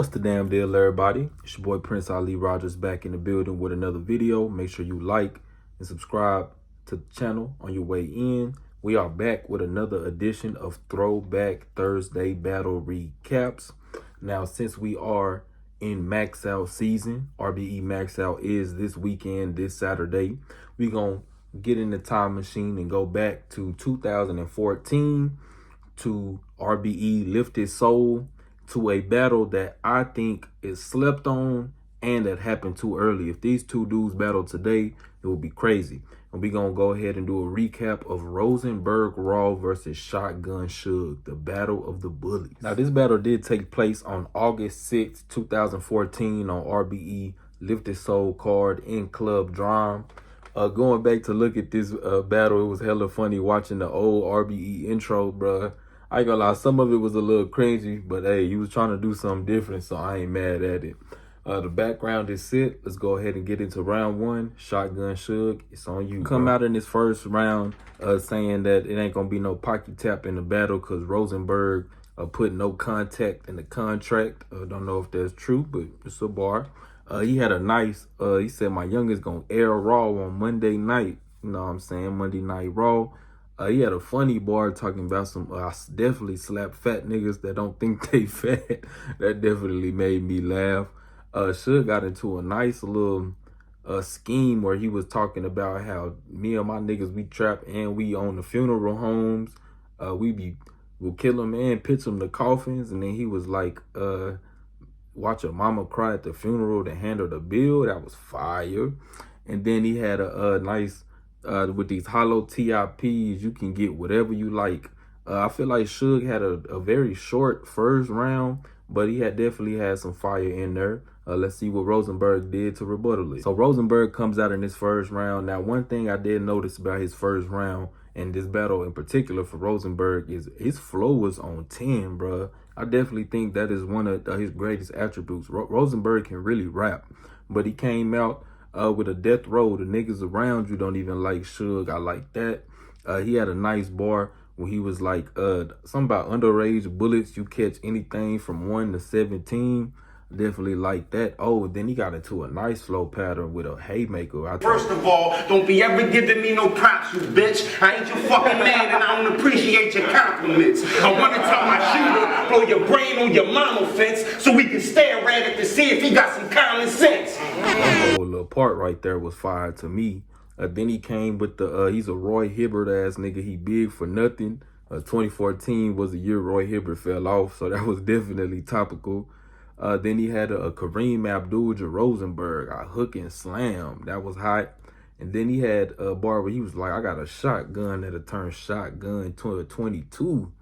What's the damn deal, everybody? It's your boy Prince Ali Rogers back in the building with another video. Make sure you like and subscribe to the channel on your way in. We are back with another edition of Throwback Thursday Battle Recaps. Now, since we are in Max Out season, RBE Max Out is this weekend, this Saturday. We're going to get in the time machine and go back to 2014 to RBE Lift His Soul, to a battle that I think is slept on and that happened too early. If these two dudes battle today, it would be crazy. And we're going to go ahead and do a recap of Rosenberg Raw versus Shotgun Suge, the Battle of the Bullies. Now, this battle did take place on August 6, 2014 on RBE Lift His Soul card in Club Drama. Going back to look at this battle, it was hella funny watching the old RBE intro, bruh. I ain't gonna lie, some of it was a little cringy, but hey, he was trying to do something different, so I ain't mad at it. The background is set. Let's go ahead and get into round one. Shotgun Suge, it's on you. Come out in this first round saying that it ain't gonna be no pocket tap in the battle because Rosenberg put no contact in the contract. Don't know if that's true, but it's a bar. He had a nice, he said, my youngest gonna air Raw on Monday night. You know what I'm saying? Monday Night Raw. He had a funny bar talking about some, I definitely slap fat niggas that don't think they fat. That definitely made me laugh. Suge got into a nice little scheme where he was talking about how me and my niggas, we trap and we own the funeral homes. We'll kill them and pitch them the coffins. And then he was like, watch your mama cry at the funeral to handle the bill. That was fire. And then he had a nice, with these hollow TIPs, you can get whatever you like. I feel like Suge had a very short first round, but he definitely had some fire in there. Let's see what Rosenberg did to rebuttal it. So Rosenberg comes out in this first round. Now, one thing I did notice about his first round and this battle in particular for Rosenberg is his flow was on 10, bruh. I definitely think that is one of his greatest attributes. Rosenberg can really rap, but he came out with a death row. The niggas around you don't even like Suge. I like that. He had a nice bar when he was like, something about underage bullets. You catch anything from 1 to 17. Definitely like that. Oh, then he got into a nice flow pattern with a haymaker. First of all, don't be ever giving me no props, you bitch. I ain't your fucking man and I don't appreciate your compliments. I want to tell my shooter, blow your brain on your mama fence so we can stare at it to see if he got some common sense. That whole little part right there was fire to me. Then he came with the, he's a Roy Hibbert ass nigga. He big for nothing. 2014 was the year Roy Hibbert fell off, so that was definitely topical. Then he had a Kareem Abdul-Jabbar Rosenberg, a hook and slam. That was hot. And then he had a bar where he was like, I got a shotgun that'll turn shotgun to a 22.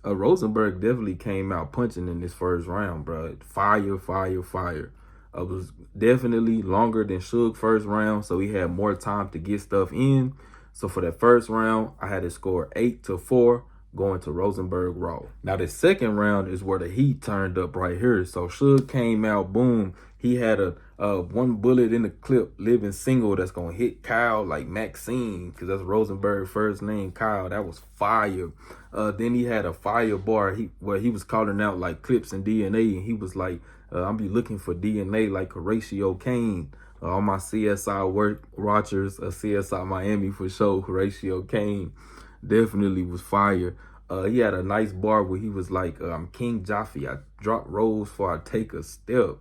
Rosenberg definitely came out punching in this first round, bro. Fire, fire, fire. It was definitely longer than Suge first round, so he had more time to get stuff in. So for that first round, I had to score 8-4. Going to Rosenberg Raw. Now, the second round is where the heat turned up right here. So Suge came out, boom. He had a one bullet in the clip, living single that's going to hit Kyle like Maxine, because that's Rosenberg's first name, Kyle. That was fire. Then he had a fire bar where he was calling out like clips and DNA, and he was like, I'll be looking for DNA like Horatio Kane. All my CSI watchers, CSI Miami for sure, Horatio Kane definitely was fire. He had a nice bar where he was like, I'm King Jaffe. I drop rolls before I take a step.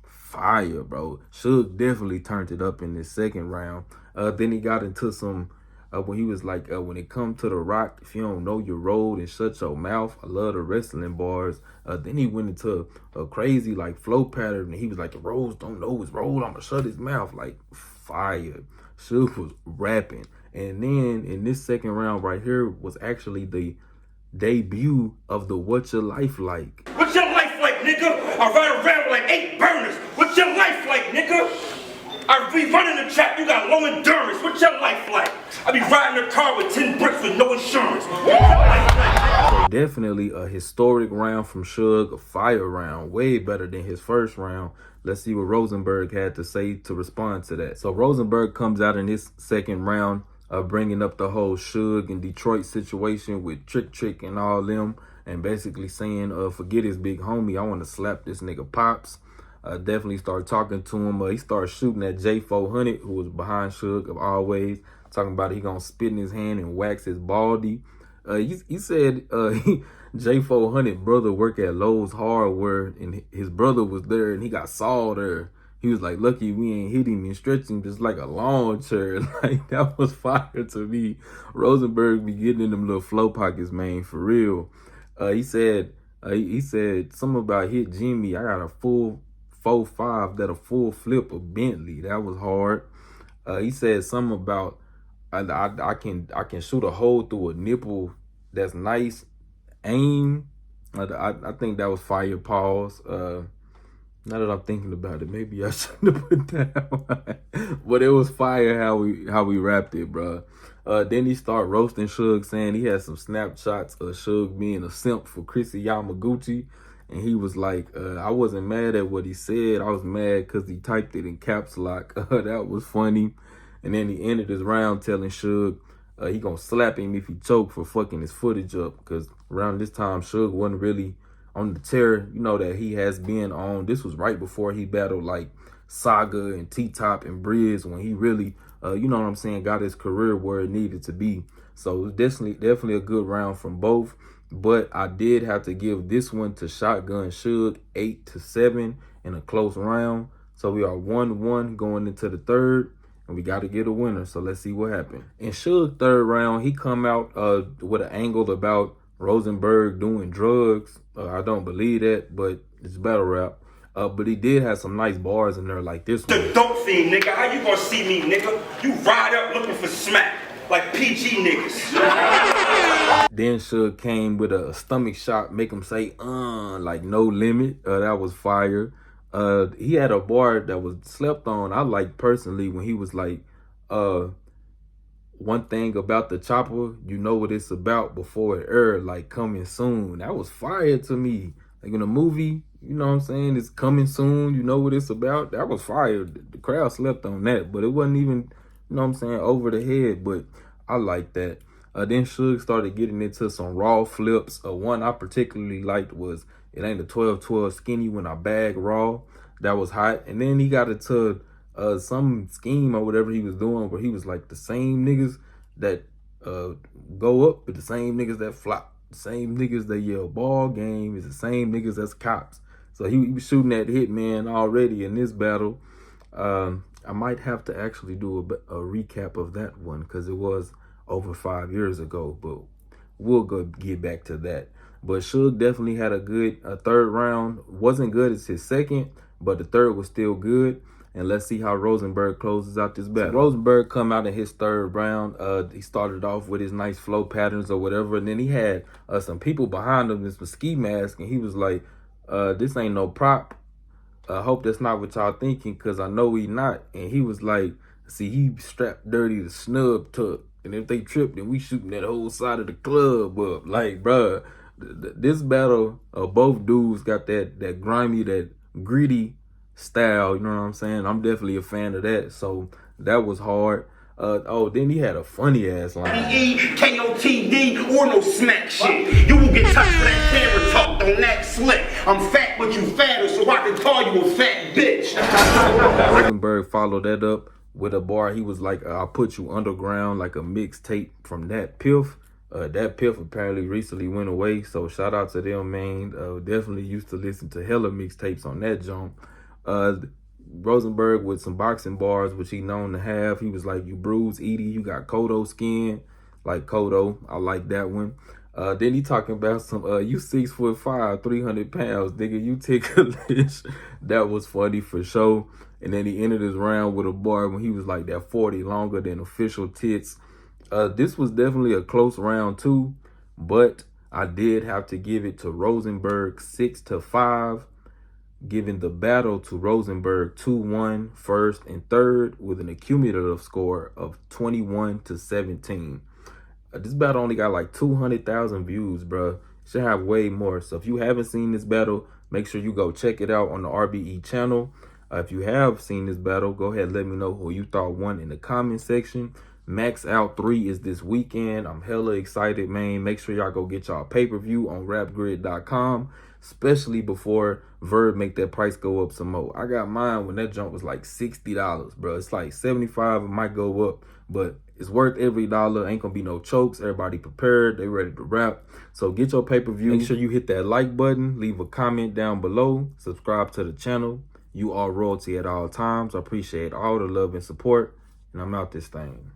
Fire, bro. Suge definitely turned it up in this second round. Then he got into some, when he was like, when it comes to the rock, if you don't know your road and shut your mouth. I love the wrestling bars. Then he went into a crazy like flow pattern, and he was like, the Rose don't know his road. I'm gonna shut his mouth. Like, fire. Suge was rapping. And then in this second round right here was actually the debut of the What's Your Life Like. What's your life like, nigga? I ride around with like 8 burners. What's your life like, nigga? I be running the trap, you got low endurance. What's your life like? I be riding a car with 10 bricks with no insurance. What's your life like? So definitely a historic round from Suge, a fire round, way better than his first round. Let's see what Rosenberg had to say to respond to that. So Rosenberg comes out in this second round, bringing up the whole Suge and Detroit situation with Trick and all them. and basically saying, forget his big homie. I want to slap this nigga Pops. Definitely started talking to him. He started shooting at J400, who was behind Suge always, talking about he gonna spit in his hand and wax his baldy. He said J400 brother work at Lowe's Hardware, and his brother was there, and he got sawed there. He was like, lucky we ain't hit him and stretched him just like a lawn chair. Like, that was fire to me. Rosenberg be getting in them little flow pockets, man, for real. He said something about hit Jimmy. I got a full 4.5 that a full flip of Bentley. That was hard. He said something about I can shoot a hole through a nipple. That's nice. Aim. I think that was fire. Pause. Now that I'm thinking about it, maybe I shouldn't have put that on. But it was fire how we wrapped it, bro. Then he started roasting Suge, saying he had some snapshots of Suge being a simp for Chrissy Yamaguchi. And he was like, I wasn't mad at what he said. I was mad because he typed it in caps lock. That was funny. And then he ended his round telling Suge he gonna slap him if he choke for fucking his footage up. Because around this time, Suge wasn't really on the tear, you know, that he has been on. This was right before he battled like Saga and T-Top and Briz, when he really, you know what I'm saying, got his career where it needed to be. So it was definitely a good round from both. But I did have to give this one to Shotgun Suge, 8-7 in a close round. So we are 1-1 going into the third, and we got to get a winner. So let's see what happened. In Suge's third round, he come out with an angle about Rosenberg doing drugs. I don't believe that, but it's battle rap. But he did have some nice bars in there like this one. The dope fiend, nigga. How you gonna see me, nigga? You ride up looking for smack. Like PG niggas. Then Suge came with a stomach shot, make him say, like no limit. That was fire. He had a bar that was slept on. I like personally when he was like, one thing about the chopper, you know what it's about before it aired, like coming soon. That was fire to me. Like in a movie, you know what I'm saying, it's coming soon, you know what it's about. That was fire. The crowd slept on that, but it wasn't even, you know what I'm saying, over the head, but I like that. Then Suge started getting into some raw flips. One I particularly liked was, it ain't a 12-12 skinny when I bag raw. That was hot. And then he got into some scheme or whatever he was doing where he was like, the same niggas that go up, but the same niggas that flop, the same niggas that yell ball game is the same niggas that's cops. So he was shooting at Hitman already in this battle. I might have to actually do a recap of that one because it was over 5 years ago, but we'll go get back to that. But Suge definitely had a good third round. Wasn't good as his second, but the third was still good. And let's see how Rosenberg closes out this battle. So Rosenberg come out in his third round. He started off with his nice flow patterns or whatever. And then he had some people behind him in some ski mask. And he was like, this ain't no prop. I hope that's not what y'all thinking, because I know he not. And he was like, see, he strapped dirty to snub tuck. And if they tripped, then we shooting that whole side of the club up. Like, bruh, this battle, both dudes got that grimy, that gritty style, you know what I'm saying? I'm definitely a fan of that, so that was hard. Then he had a funny ass line. RBE, KOTD, or no smack shit. You will get touched for that camera talk on that slick. I'm fat, but you fatter, so I can call you a fat bitch. Rosenberg followed that up with a bar. He was like, I'll put you underground, like a mixtape from that Piff. That Piff apparently recently went away, so shout out to them, man. Definitely used to listen to hella mixtapes on that jump. Rosenberg with some boxing bars, which he known to have. He was like, you bruise Edie, you got Kodo skin, like Kodo. I like that one. Then he talking about some, you 6'5", 300 pounds, nigga, you ticklish. That was funny for sure. And then he ended his round with a bar when he was like, that 40 longer than official tits. This was definitely a close round too, but I did have to give it to Rosenberg 6-5, giving the battle to Rosenberg 2-1 first and third with an accumulative score of 21-17. This battle only got like 200,000 views, bro. Should have way more. So if you haven't seen this battle, make sure you go check it out on the RBE channel. If you have seen this battle, go ahead and let me know who you thought won in the comment section. Max Out 3 is this weekend. I'm hella excited, man. Make sure y'all go get y'all pay-per-view on rapgrid.com, especially before Verb make that price go up some more. I got mine when that jump was like $60, bro. It's like 75, it might go up, but it's worth every dollar. Ain't gonna be no chokes. Everybody prepared. They ready to rap. So get your pay-per-view. Make sure you hit that like button. Leave a comment down below. Subscribe to the channel. You are royalty at all times. I appreciate all the love and support. And I'm out this thing.